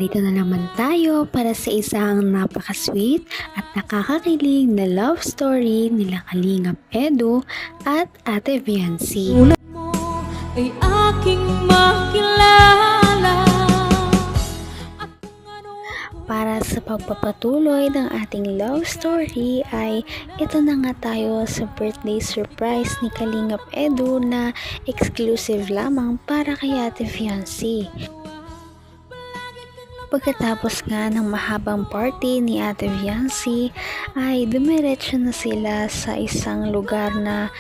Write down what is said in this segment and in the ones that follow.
Narito na naman tayo para sa isang napaka-sweet at nakakakilig na love story nila Kalingap Edu at Ate Viancy. Tulad mo ay aking makilala. Para sa pagpapatuloy ng ating love story ay ito na nga tayo sa birthday surprise ni Kalingap Edu na exclusive lamang para kay Ate Viancy. Pagkatapos nga ng mahabang party ni Ate Viancy ay dumiretso na sila sa isang lugar na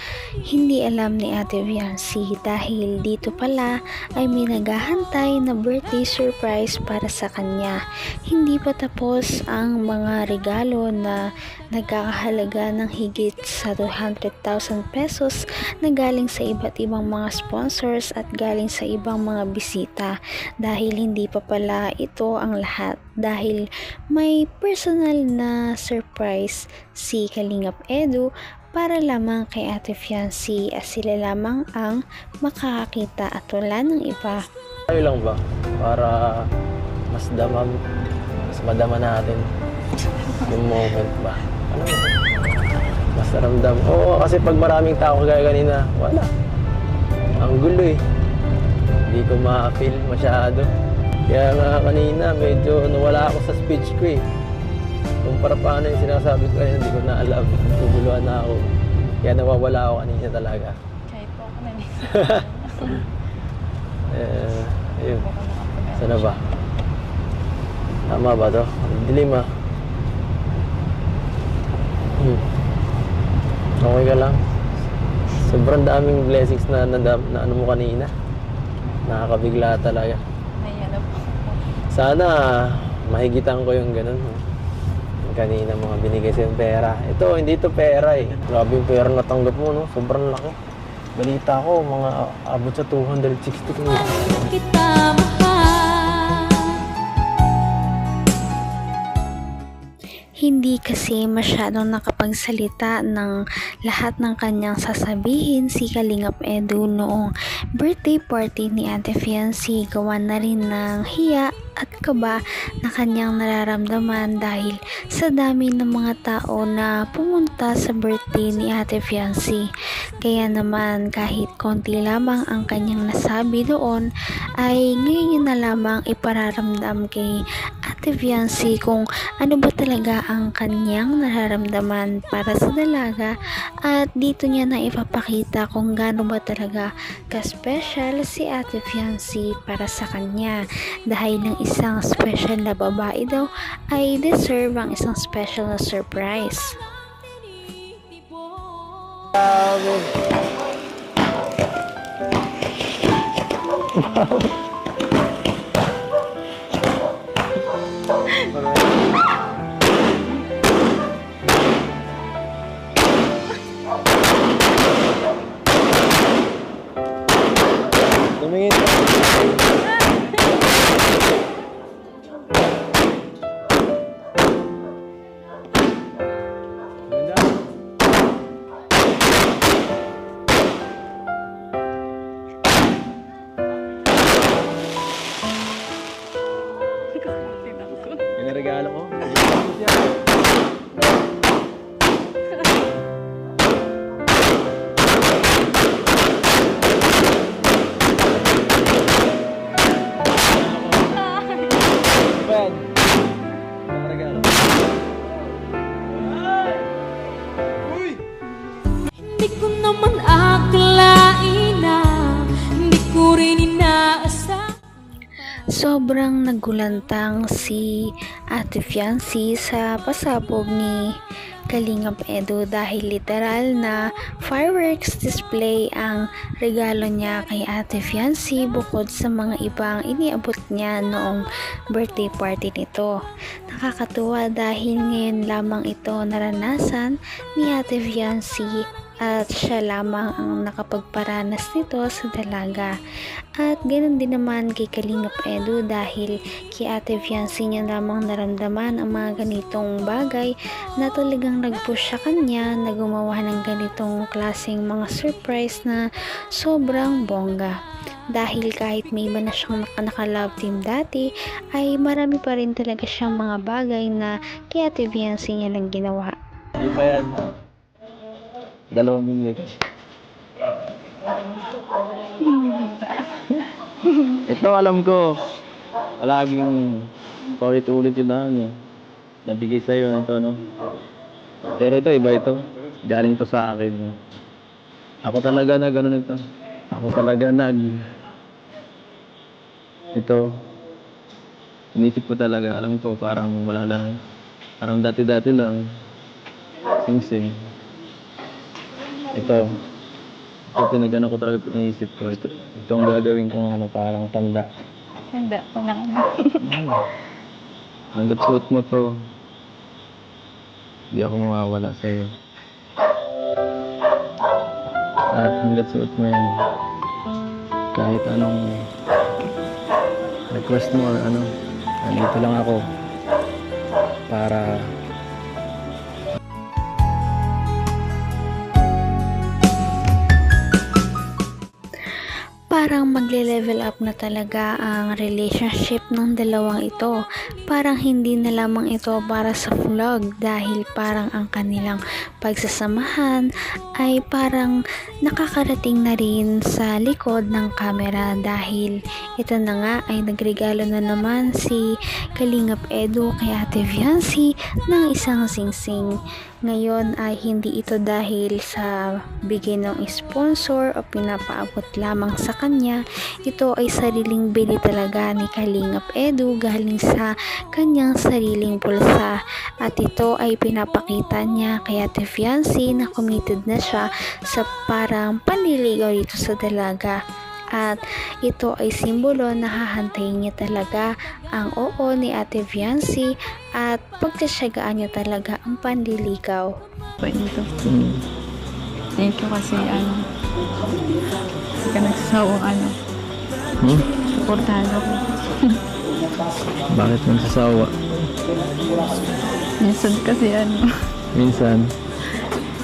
hindi alam ni Ate Viancy dahil dito pala ay may naghahantay na birthday surprise para sa kanya. Hindi pa tapos ang mga regalo na nagkakahalaga ng higit sa 200,000 pesos na galing sa iba't ibang mga sponsors at galing sa ibang mga bisita dahil hindi pa pala ito ang lahat dahil may personal na surprise si Kalingap Edu para lamang kay Ate Viancy at sila lamang ang makakakita at wala ng iba. Tayo lang ba? Para mas madama natin yung moment ba? Ano ba? Mas naramdam. Oo, kasi pag maraming tao kagaya kanina, wala. Ang gulo eh. Hindi ko ma-feel masyado. Kaya nga kanina, medyo nawala ako sa speech ko eh. Kung para paano yung sinasabi ko kanina, hindi ko na alam. Naguguluhan na ako. Kaya nawawala ako kanina talaga. Kahit po ako namin. Ayun. Sana ba? Tama ba to? Dilim ah. Okay ka lang. Sobrang daming blessings na ano mo kanina. Nakakabigla talaga. Sana mahigitan ko yung ganun. Kanina mga binigay sa yung pera. Ito, hindi ito pera eh. Grabe yung pera natanggap mo, no? Sobrang laki. Balita ko, mga abot sa 260 ko. Kita mahal. Hindi kasi masyadong nakapagsalita ng lahat ng kanyang sasabihin si Kalingap Edu noong birthday party ni Ate Viancy. Gawa na rin ng hiya at kaba na kanyang nararamdaman dahil sa dami ng mga tao na pumunta sa birthday ni Ate Viancy. Kaya naman kahit konti lamang ang kanyang nasabi doon ay ngayon na lamang ipararamdam kay Ate Viancy kung ano ba talaga ang kanyang nararamdaman para sa dalaga at dito niya na ipapakita kung gaano ba talaga ka-special si Ate Viancy para sa kanya dahil ng isang special na babae daw ay deserve ang isang special na surprise. Tumingin ka. Yung regalo ko. Ben. Yung regalo. Hindi ko naman akalain na hindi ko rin inaasahan. Sobrang nagulantang si Ate Viancy sa pasabog ni Kalingap Edu dahil literal na fireworks display ang regalo niya kay Ate Viancy bukod sa mga ibang iniabot niya noong birthday party nito. Nakakatuwa dahil ngayon lamang ito naranasan ni Ate Viancy at siya lamang ang nakapagparanas nito sa dalaga. At ganoon din naman kay Kalingap Edu dahil kay Ate Viancy niya lamang naramdaman ang mga ganitong bagay na talagang nag-push sa kanya na gumawa ng ganitong klaseng mga surprise na sobrang bongga. dahil kahit may iba na siyang naka-love team dati ay marami pa rin talaga siyang mga bagay na kay Ate Fiancé niya lang ginawa. Hindi pa yan. 2 minutes. Ito alam ko. Palaging paulit-ulit yun na nabigay sa'yo ito, no? Pero ito, iba ito. Galing to sa akin. Ako talaga na gano'n ito. Ako talaga ito. Inisip ko talaga, alam ko parang wala lang. Parang dati-dati lang. Sing-sing. Ito pinagano ko talaga, inisip ko. Ito ang gagawin ko parang tanda. Handa ko na. Hanggat suot mo to, hindi ako mawawala sa'yo. At hanggat suot mo yan, kahit anong request mo or ano, nandito lang ako para parang magle-level up na talaga ang relationship ng dalawang ito. Parang hindi na lamang ito para sa vlog dahil parang ang kanilang pagsasamahan ay parang nakakarating na rin sa likod ng camera dahil ito na nga ay nagregalo na naman si Kalingap Edu kay Ate Fiancé ng isang singsing. Ngayon ay hindi ito dahil sa bigay ng sponsor o pinapaabot lamang sa kanya. Ito ay sariling bili talaga ni Kalingap Edu galing sa kanyang sariling pulsa. At ito ay pinapakita niya kay Ate Fiancé na committed na siya sa parang panliligaw dito sa dalaga. At ito ay simbolo na hahantayin niya talaga ang oo ni Ate Fiancé at pagtsatsagaan niya talaga ang panliligaw. Dito. Thank you kasi hindi ka nagsasawang supportahan ako. bakit mong sasawa? Minsan kasi Minsan,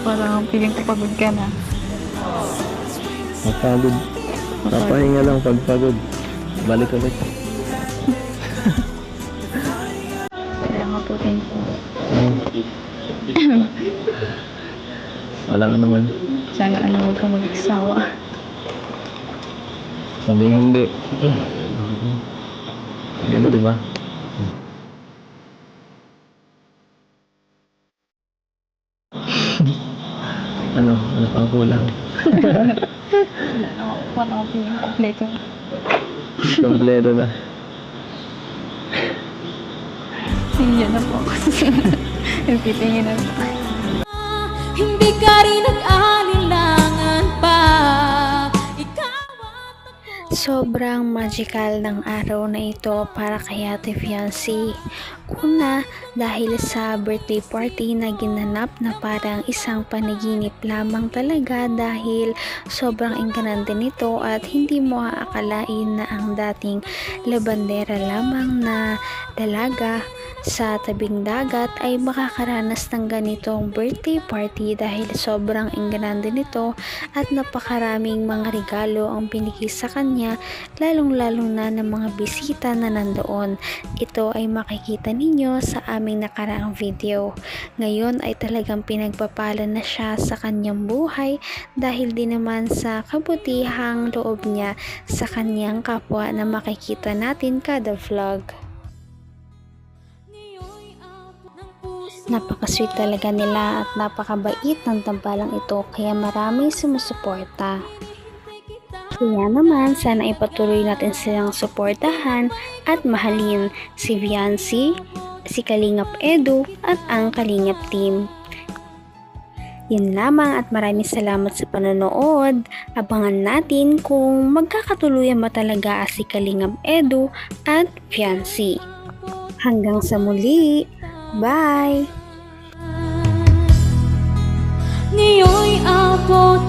parang feeling ko pagod ka na. mapagod. Papahinga lang pagpagod. Balik ulit. Kaya nga po, thank you. Wala ka naman. Sana huwag kang mag-asawa. Sabi hindi. Gano'n, di ba? Ano pang kulang? Parang kompleto. Kompleto na. Tingin na po ako. Pitingin na po. Hindi ka rin nag-alinlangan pa. Sobrang magical ng araw na ito para kay Ate Fiancé. Una, dahil sa birthday party na ginanap na parang isang panaginip lamang talaga dahil sobrang engganante nito at hindi mo aakalain na ang dating labandera lamang na dalaga sa tabing dagat ay makakaranas ng ganitong birthday party dahil sobrang engganante nito at napakaraming mga regalo ang binigay sa kanya, lalong-lalong na ng mga bisita na nandoon. Ito ay makikita ninyo sa aming nakaraang video. Ngayon ay talagang pinagpapala na siya sa kanyang buhay dahil din naman sa kabutihang loob niya sa kanyang kapwa na makikita natin kada vlog. Napaka-sweet talaga nila at napakabait ng tambalang ito kaya maraming sumusuporta. Kaya naman sana ipatuloy natin silang suportahan at mahalin si Fiancé, si Kalingap Edu at ang Kalingap team. Yun lamang at maraming salamat sa panonood. Abangan natin kung magkakatuluyan ba talaga si Kalingap Edu at Fiancé. Hanggang sa muli! Bye! Ngayon'y abot